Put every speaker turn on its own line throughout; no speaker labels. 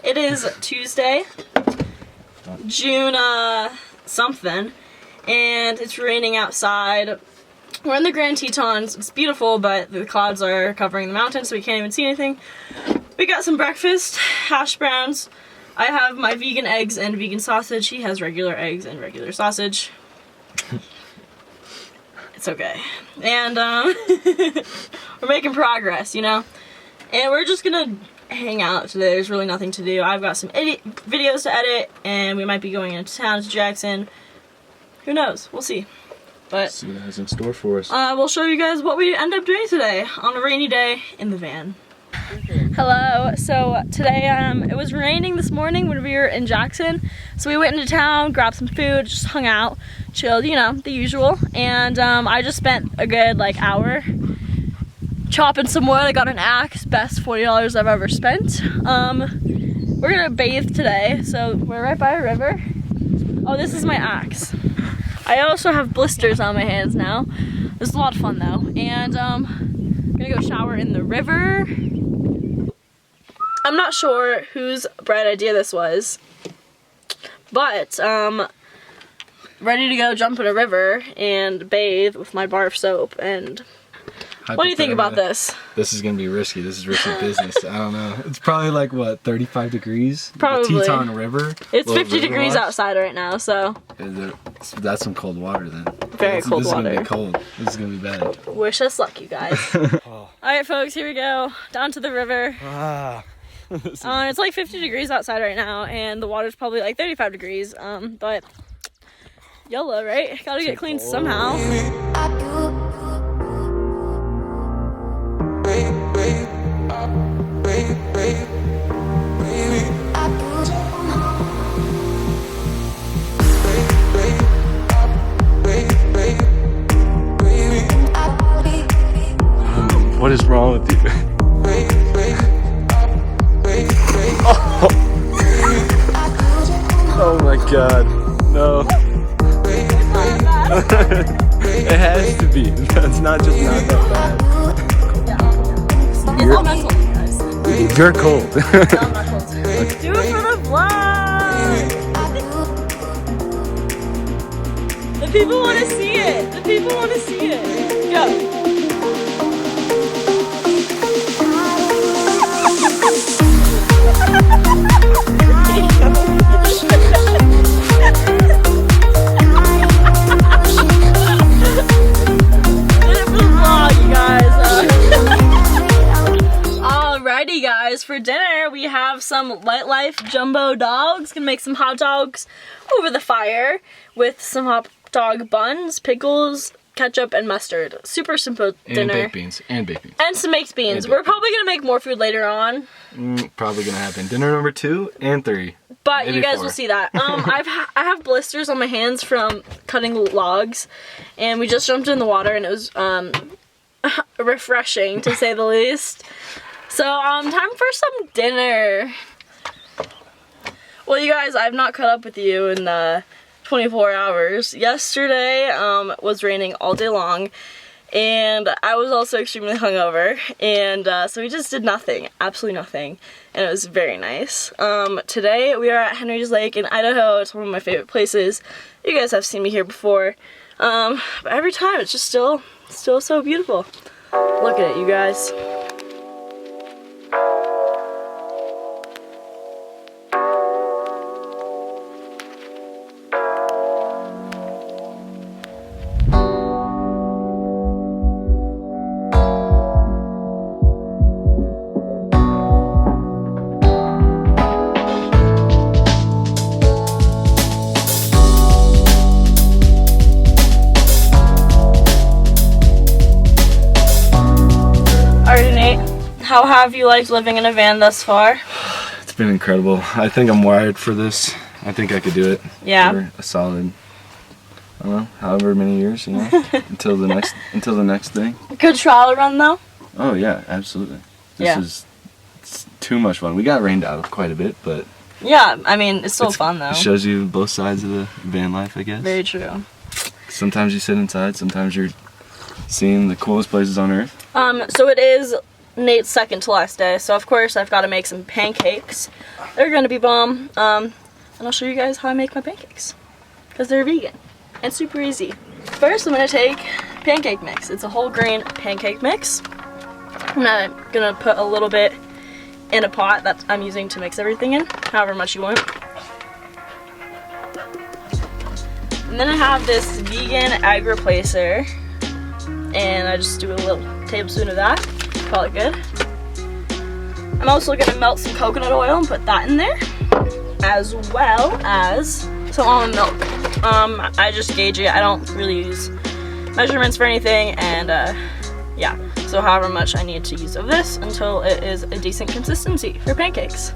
It is Tuesday, June something, and it's raining outside. We're in the Grand Tetons. It's beautiful, but the clouds are covering the mountains, so we can't even see anything. We got some breakfast, hash browns. I have my vegan eggs and vegan sausage. He has regular eggs and regular sausage. It's okay. And we're making progress, you know? And we're just gonna hang out today. There's really nothing to do. I've got some videos to edit, and we might be going into town to Jackson. Who knows? We'll see. But
see what it has in store for us.
We'll show you guys what we end up doing today on a rainy day in the van. Hello. So today it was raining this morning when we were in Jackson, so we went into town, grabbed some food, just hung out, chilled, you know, the usual. And I just spent a good like hour chopping some wood. I got an axe, best $40 I've ever spent. We're gonna bathe today, so we're right by a river. Oh, this is my axe. I also have blisters on my hands now. This is a lot of fun though. And I'm gonna go shower in the river. I'm not sure whose bright idea this was, but ready to go jump in a river and bathe with my bar of soap. And what do you think about this?
This is gonna be risky. This is risky business. I don't know. It's probably like what, 35 degrees?
Probably.
The Teton River.
It's 50 degrees outside right now, so.
That's some cold water then.
Very cold water.
This is gonna be cold. This is gonna be bad.
Wish us luck, you guys. Alright folks, here we go. Down to the river. It's like 50 degrees outside right now, and the water's probably like 35 degrees. But YOLO, right? Gotta get clean somehow.
What is wrong with you? Oh my god, no. It has to be. That's not just not that bad.
It's all mental, you guys.
You're cold.
No, I'm not cold. Do it for the vlog! The people want to see it. The people want to see it. Go. Alrighty guys, for dinner we have some Light Life jumbo dogs. Gonna make some hot dogs over the fire with some hot dog buns, pickles, ketchup, and mustard. Super simple dinner.
And baked beans. And baked beans.
And some baked beans. We're probably gonna make more food later on.
Probably gonna happen. Dinner number 2 and 3.
But
maybe
you guys
4.
will see that. I have blisters on my hands from cutting logs, and we just jumped in the water, and it was refreshing to say the least. So time for some dinner. Well, you guys, I've not caught up with you in 24 hours. Yesterday was raining all day long, and I was also extremely hungover, and so we just did nothing, absolutely nothing, and it was very nice. Today we are at Henry's Lake in Idaho. It's one of my favorite places. You guys have seen me here before, but every time it's just still so beautiful. Look at it, you guys. How have you liked living in a van thus far?
It's been incredible. I think I'm wired for this. I think I could do it.
Yeah.
For a solid, I don't know, however many years, you know, until the next thing.
Good trial run though.
Oh yeah, absolutely. It's too much fun. We got rained out quite a bit, but
yeah, I mean it's still fun though.
It shows you both sides of the van life, I guess.
Very true.
Sometimes you sit inside. Sometimes you're seeing the coolest places on earth.
So it is Nate's second to last day, so of course I've got to make some pancakes. They're gonna be bomb, and I'll show you guys how I make my pancakes because they're vegan and super easy. First, I'm gonna take pancake mix. It's a whole grain pancake mix. I'm gonna put a little bit in a pot that I'm using to mix everything in, however much you want. And then I have this vegan egg replacer, and I just do a little tablespoon of that. Call it good. I'm also gonna melt some coconut oil and put that in there, as well as some almond milk. I just gauge it. I don't really use measurements for anything, and yeah. So however much I need to use of this until it is a decent consistency for pancakes.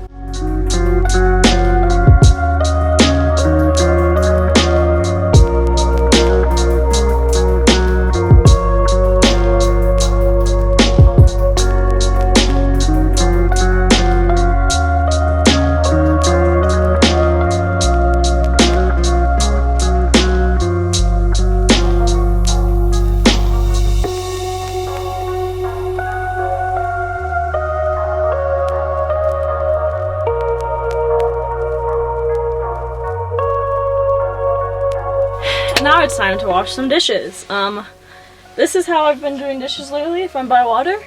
Now it's time to wash some dishes. This is how I've been doing dishes lately. If I'm by water,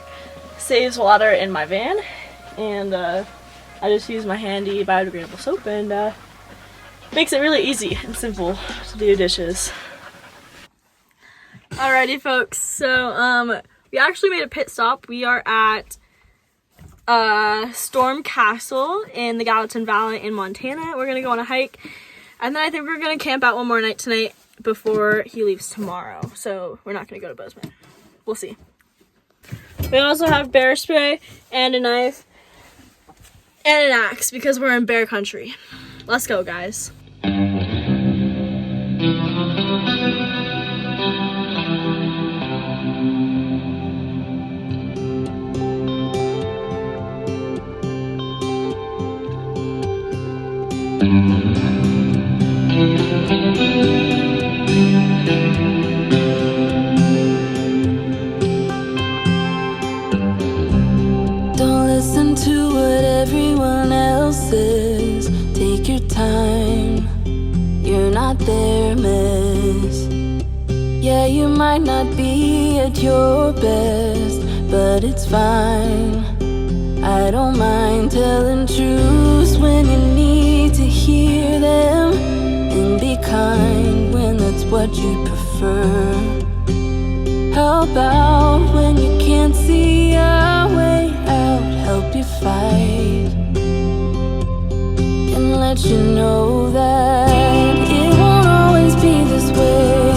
saves water in my van, and I just use my handy biodegradable soap, and makes it really easy and simple to do dishes. Alrighty folks, so we actually made a pit stop. We are at Storm Castle in the Gallatin Valley in Montana. We're gonna go on a hike, and then I think we're gonna camp out one more night tonight before he leaves tomorrow. So we're not gonna go to Bozeman. We'll see. We also have bear spray and a knife and an axe because we're in bear country. Let's go, guys.
Take your time, you're not their mess. Yeah, you might not be at your best, but it's fine. I don't mind telling truths when you need to hear them, and be kind when that's what you prefer. How about when you can't see a way out, help you fight, let you know that it won't always be this way.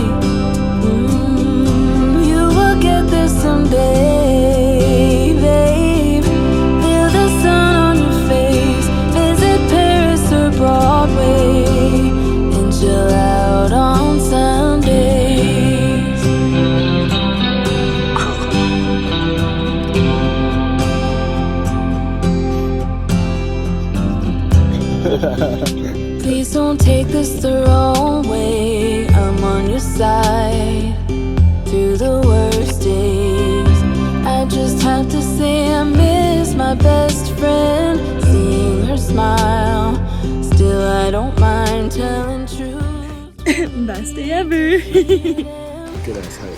You will get there someday, babe. Feel the sun on your face, visit Paris or Broadway, and chill out on Sundays. Please don't take this the wrong way. I'm on your side through the worst days. I just have to say I miss my best friend, seeing her smile. Still I don't mind telling truth.
Best day ever.
Good ass hike.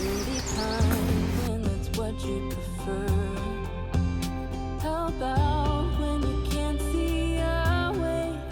When that's what you prefer.